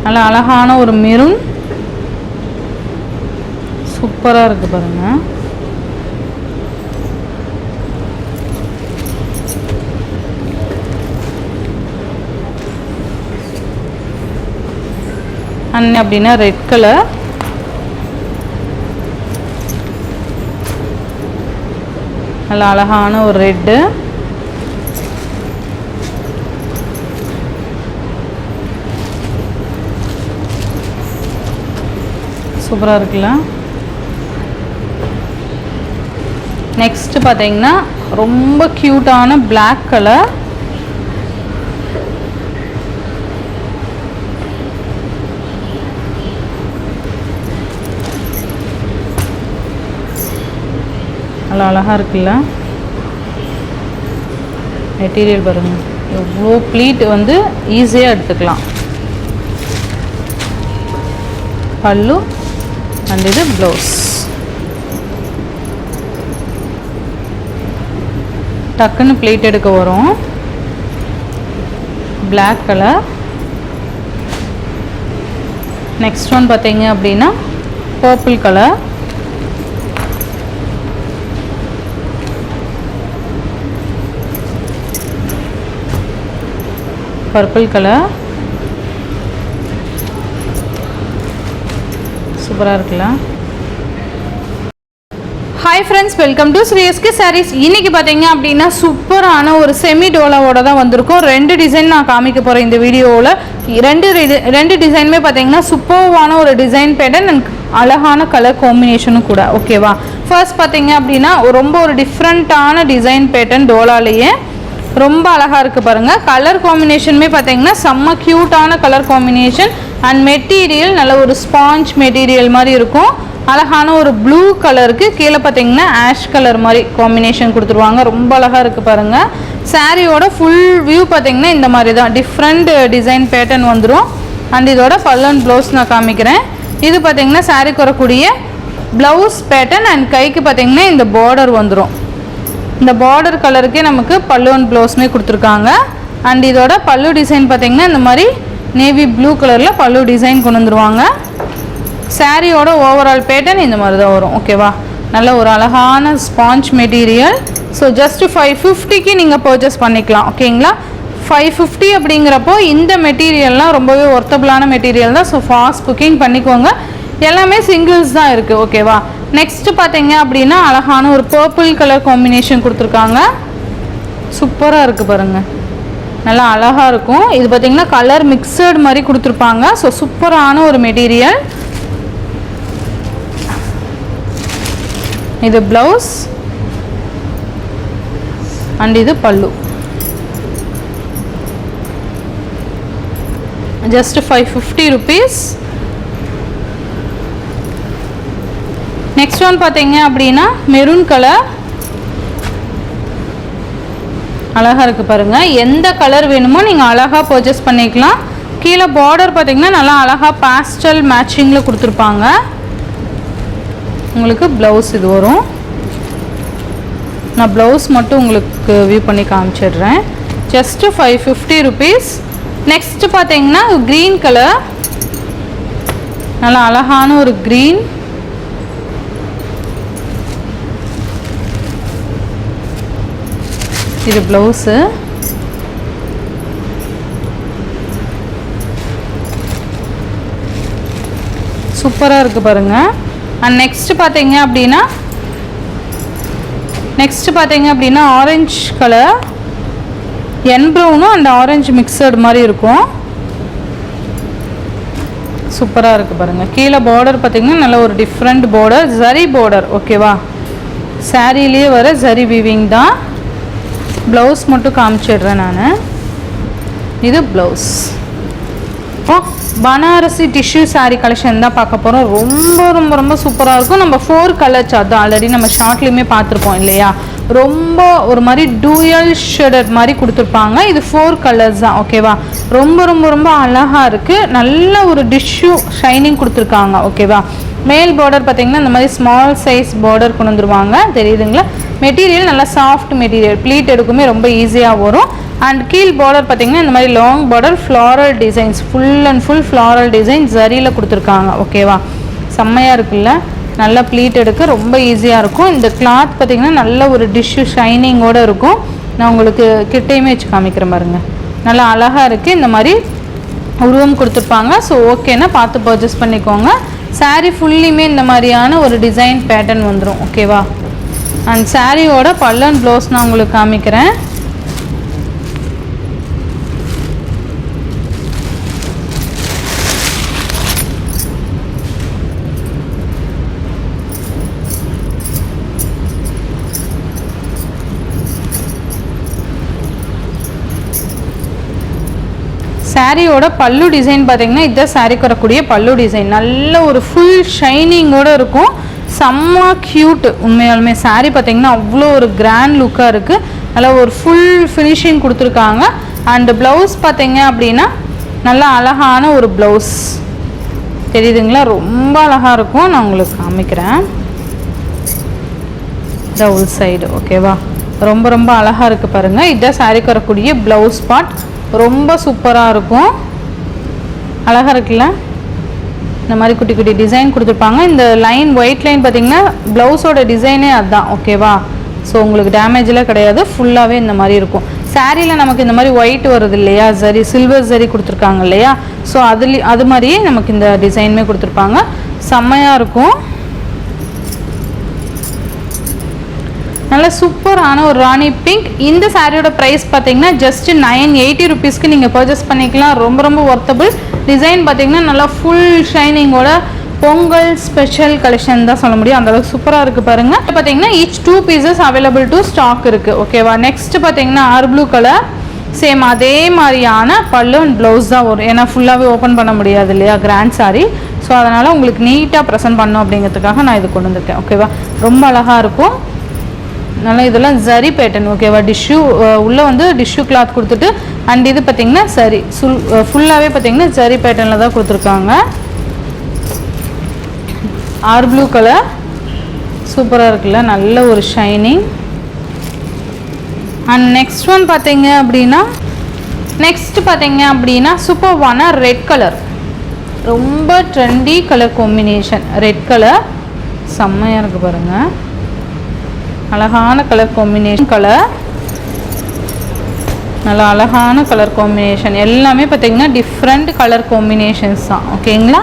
நல்ல அழகான ஒரு மெரூன், சூப்பராக இருக்குது பாருங்கள். அண்ட் அப்படின்னா ரெட் கலர், நல்ல அழகான ஒரு ரெட்டு, சூப்பராக இருக்குல்ல. நெக்ஸ்ட் பார்த்தீங்கன்னா ரொம்ப க்யூட்டான பிளாக் கலர், நல்லா அழகாக இருக்குல்ல. மெட்டீரியல் பாருங்கள், எவ்வளோ ப்ளீட் வந்து ஈஸியாக எடுத்துக்கலாம். பல்லு அண்ட் இது ப்ளவுஸ். டக்குன்னு ப்ளீட் எடுக்க வரும். Black colour. நெக்ஸ்ட் ஒன் பார்த்தீங்க அப்படின்னா பர்பிள் கலர், பர்பிள் கலர் சூப்பராக இருக்குல்ல. Hi friends, welcome to Sri S K sarees. இன்றைக்கி பார்த்தீங்க அப்படின்னா சூப்பரான ஒரு செமி டோலாவோட தான் வந்திருக்கோம். 2 டிசைன் நான் காமிக்க போகிறேன் இந்த வீடியோவில். ரெண்டு டிசைனுமே பார்த்தீங்கன்னா சூப்பரான ஒரு டிசைன் பேட்டர்ன் அண்ட் அழகான கலர் காம்பினேஷனும் கூட. ஓகேவா? ஃபர்ஸ்ட் பார்த்தீங்க அப்படின்னா ரொம்ப ஒரு டிஃப்ரெண்ட்டான டிசைன் பேட்டர்ன் டோலாலேயே ரொம்ப அழகாக இருக்குது பாருங்கள். கலர் காம்பினேஷனுமே பார்த்தீங்கன்னா செம்ம க்யூட்டான கலர் காம்பினேஷன் அண்ட் மெட்டீரியல் நல்ல ஒரு ஸ்பாஞ்ச் மெட்டீரியல் மாதிரி இருக்கும். அழகான ஒரு ப்ளூ கலருக்கு கீழே பார்த்தீங்கன்னா ஆஷ் கலர் மாதிரி காம்பினேஷன் கொடுத்துருவாங்க. ரொம்ப அழகாக இருக்குது பாருங்கள். சாரியோட ஃபுல் வியூ பார்த்தீங்கன்னா இந்த மாதிரி தான் டிஃப்ரெண்ட் டிசைன் பேட்டர்ன் வந்துடும். அண்ட் இதோட பல்லு அண்ட் ப்ளவுஸ் நான் காமிக்கிறேன். இது பார்த்தீங்கன்னா சாரிக்கு வரக்கூடிய ப்ளவுஸ் பேட்டர்ன் அண்ட் கைக்கு பார்த்தீங்கன்னா இந்த பார்டர் வந்துடும். இந்த பார்டர் கலருக்கே நமக்கு பல்லு அண்ட் ப்ளவுஸுமே கொடுத்துருக்காங்க. அண்ட் இதோட பல்லு டிசைன் பார்த்தீங்கன்னா இந்த மாதிரி நேவி ப்ளூ கலரில் பல்லு டிசைன் கொண்டு வந்துருவாங்க. சாரியோட ஓவரால் பேட்டர்ன் இந்த மாதிரி தான் வரும். ஓகேவா? நல்ல ஒரு அழகான ஸ்பாஞ்ச் மெட்டீரியல். ஸோ ஜஸ்ட் 550க்கு நீங்கள் பர்ச்சேஸ் பண்ணிக்கலாம். ஓகேங்களா? 550 அப்படிங்கிறப்போ இந்த மெட்டீரியல்லாம் ரொம்பவே ஒர்த்தபிளான மெட்டீரியல் தான். ஸோ ஃபாஸ்ட் புக்கிங் பண்ணிக்கோங்க. எல்லாமே சிங்கிள்ஸ் தான் இருக்குது. ஓகேவா? நெக்ஸ்ட்டு பார்த்தீங்க அப்படின்னா அழகான ஒரு பர்பிள் கலர் காம்பினேஷன் கொடுத்துருக்காங்க. சூப்பராக இருக்குது பாருங்கள், நல்லா அழகாக இருக்கும். இது பார்த்திங்கன்னா கலர் மிக்சட் மாதிரி கொடுத்துருப்பாங்க. ஸோ சூப்பரான ஒரு மெட்டீரியல். இது ப்ளவுஸ் அண்ட் இது பல்லு. Just 550 rupees. நெக்ஸ்ட் ஒன் பார்த்தீங்க அப்படின்னா மெரூன் கலர், அழகாக இருக்குது பாருங்கள். எந்த கலர் வேணுமோ நீங்கள் அழகாக பர்ச்சேஸ் பண்ணிக்கலாம். கீழே பார்டர் பார்த்தீங்கன்னா நல்லா அழகாக பாஸ்டல் மேட்சிங்கில் கொடுத்துருப்பாங்க. உங்களுக்கு ப்ளவுஸ் இது வரும். நான் ப்ளவுஸ் மட்டும் உங்களுக்கு வியூ பண்ணி காமிச்சிடுறேன். Just 550 rupees. நெக்ஸ்ட்டு பார்த்தீங்கன்னா க்ரீன் கலர், நல்லா அழகான ஒரு க்ரீன். இது ப்ளவுஸு. சூப்பராக இருக்குது பாருங்கள். அண்ட் நெக்ஸ்ட்டு பார்த்தீங்க அப்படின்னா ஆரஞ்சு கலர், என் ப்ரௌனும் அண்ட் ஆரஞ்சு மிக்சடு மாதிரி இருக்கும். சூப்பராக இருக்குது பாருங்கள். கீழே பார்டர் பார்த்தீங்கன்னா நல்ல ஒரு டிஃப்ரெண்ட் பார்டர், ஜரி பார்டர். ஓகேவா? சாரிலேயே வர ஜரி வீவிங் தான். ப்ளவுஸ் மட்டும் காமிச்சிடுறேன் நான். இது blouse. Banarasi tissue sari collection தான் பார்க்க போகிறோம். ரொம்ப ரொம்ப ரொம்ப சூப்பராக இருக்கும். நம்ம 4 கலர் சார்ட் தான் ஆல்ரெடி நம்ம ஷார்ட்லேயுமே பார்த்துருப்போம் இல்லையா? ரொம்ப ஒரு மாதிரி டூயல் ஷேடட் மாதிரி கொடுத்துருப்பாங்க. இது 4 கலர்ஸ் தான். ஓகேவா? ரொம்ப ரொம்ப ரொம்ப அழகாக இருக்குது. நல்ல ஒரு டிஷ்யூ ஷைனிங் கொடுத்துருக்காங்க. ஓகேவா? மேல் பார்டர் பார்த்தீங்கன்னா இந்த மாதிரி ஸ்மால் சைஸ் பார்டர் கொண்டு வந்துருவாங்க. தெரியுதுங்களா? மெட்டீரியல் நல்லா சாஃப்ட் மெட்டீரியல், ப்ளீட் எடுக்குமே ரொம்ப ஈஸியாக வரும். அண்ட் கீழ் பார்டர் பார்த்தீங்கன்னா இந்த மாதிரி long border floral designs, full and full floral design ஜரியில் கொடுத்துருக்காங்க. ஓகேவா, செம்மையாக இருக்குல்ல, நல்லா ப்ளீட் எடுக்க ரொம்ப ஈஸியாக இருக்கும். இந்த கிளாத் பார்த்திங்கன்னா நல்ல ஒரு டிஷ்யூ ஷைனிங்கோடு இருக்கும். நான் உங்களுக்கு கிட்டையுமே வச்சு காமிக்கிறேன் பாருங்க, நல்லா அழகாக இருக்குது. இந்த மாதிரி உருவம் கொடுத்துருப்பாங்க. ஸோ ஓகேன்னா பார்த்து பர்ச்சேஸ் பண்ணிக்கோங்க. சாரீ ஃபுல்லியுமே இந்த மாதிரியான ஒரு டிசைன் பேட்டர்ன் வந்துடும். ஓகேவா, அண்ட் சாரியோட பல்லு அண்ட் ப்ளவுஸ் நான் உங்களுக்கு காமிக்கிறேன். சாரியோட பல்லு டிசைன் பார்த்தீங்கன்னா இதுதான் சாரிக்கு வரக்கூடிய பல்லு டிசைன். நல்ல ஒரு ஃபுல் ஷைனிங்கோடு இருக்கும், செம்ம க்யூட். உண்மையாலுமே சாரீ பார்த்தீங்கன்னா அவ்வளோ ஒரு கிராண்ட் லுக்காக இருக்குது. நல்லா ஒரு ஃபுல் ஃபினிஷிங் கொடுத்துருக்காங்க. அண்டு ப்ளவுஸ் பார்த்தீங்க அப்படின்னா நல்லா அழகான ஒரு ப்ளவுஸ் தெரியுதுங்களா, ரொம்ப அழகாக இருக்கும். நான் உங்களுக்கு காமிக்கிறேன் டபுள் சைடு. ஓகேவா, ரொம்ப ரொம்ப அழகாக இருக்குது பாருங்கள். இதுதான் சாரிக்கு வரக்கூடிய ப்ளவுஸ் பார்ட், ரொம்ப சூப்பராக இருக்கும், அழகாக இருக்குல்ல. இந்த மாதிரி குட்டி குட்டி டிசைன் கொடுத்துருப்பாங்க. இந்த லைன் ஒயிட் லைன் பார்த்திங்கன்னா ப்ளவுஸோட டிசைனே அதுதான். ஓகேவா, ஸோ உங்களுக்கு டேமேஜெலாம் கிடையாது, ஃபுல்லாகவே இந்த மாதிரி இருக்கும். சாரியில் நமக்கு இந்த மாதிரி ஒயிட் வருது இல்லையா, சரி சில்வர் சரி கொடுத்துருக்காங்க இல்லையா, ஸோ அது மாதிரியே நமக்கு இந்த டிசைனுமே கொடுத்துருப்பாங்க, செம்மையாக இருக்கும். நல்ல சூப்பரான ஒரு ராணி பிங்க். இந்த சாரியோட ப்ரைஸ் பார்த்தீங்கன்னா ஜஸ்ட் 980 ருபீஸ்க்கு நீங்கள் பர்ச்சேஸ் பண்ணிக்கலாம். ரொம்ப ரொம்ப ஒர்த்தபிள். டிசைன் பார்த்தீங்கன்னா நல்லா ஃபுல் ஷைனிங்கோட பொங்கல் ஸ்பெஷல் கலெக்ஷன் தான் சொல்ல முடியும், அந்தளவுக்கு சூப்பராக இருக்குது பாருங்கள். பார்த்தீங்கன்னா each 2 pieces available to stock இருக்குது. ஓகேவா, நெக்ஸ்ட் பார்த்தீங்கன்னா ஆர் ப்ளூ கலர், சேம் அதே மாதிரியான பல்லு அண்ட் ப்ளவுஸ் தான் வரும். ஏன்னா ஃபுல்லாகவே ஓப்பன் பண்ண முடியாது இல்லையா கிராண்ட் சாரி, ஸோ அதனால் உங்களுக்கு நீட்டாக ப்ரெசென்ட் பண்ணணும் அப்படிங்கிறதுக்காக நான் இது கொண்டு வந்திருக்கேன். ஓகேவா, ரொம்ப அழகாக இருக்கும். நல்லா இதெல்லாம் ஜரி பேட்டர்ன். ஓகேவா, டிஷ்யூ உள்ளே வந்து டிஷ்யூ கிளாத் கொடுத்துட்டு, அண்ட் இது பார்த்திங்கன்னா சரி ஃபுல்லாகவே பார்த்திங்கன்னா ஜரி பேட்டர்னில் தான் கொடுத்துருக்காங்க. ஆர் ப்ளூ கலர் சூப்பராக இருக்குல்ல, நல்ல ஒரு ஷைனிங். அண்ட் நெக்ஸ்ட் ஒன் பார்த்தீங்க அப்படின்னா சூப்பர்வான ரெட் கலர், ரொம்ப trendy colour combination. Red colour செம்மையாக இருக்குது பாருங்கள், அழகான கலர் காம்பினேஷன். நல்லா அழகான கலர் காம்பினேஷன், எல்லாமே பார்த்தீங்கன்னா டிஃப்ரெண்ட் கலர் காம்பினேஷன்ஸ் தான். ஓகேங்களா,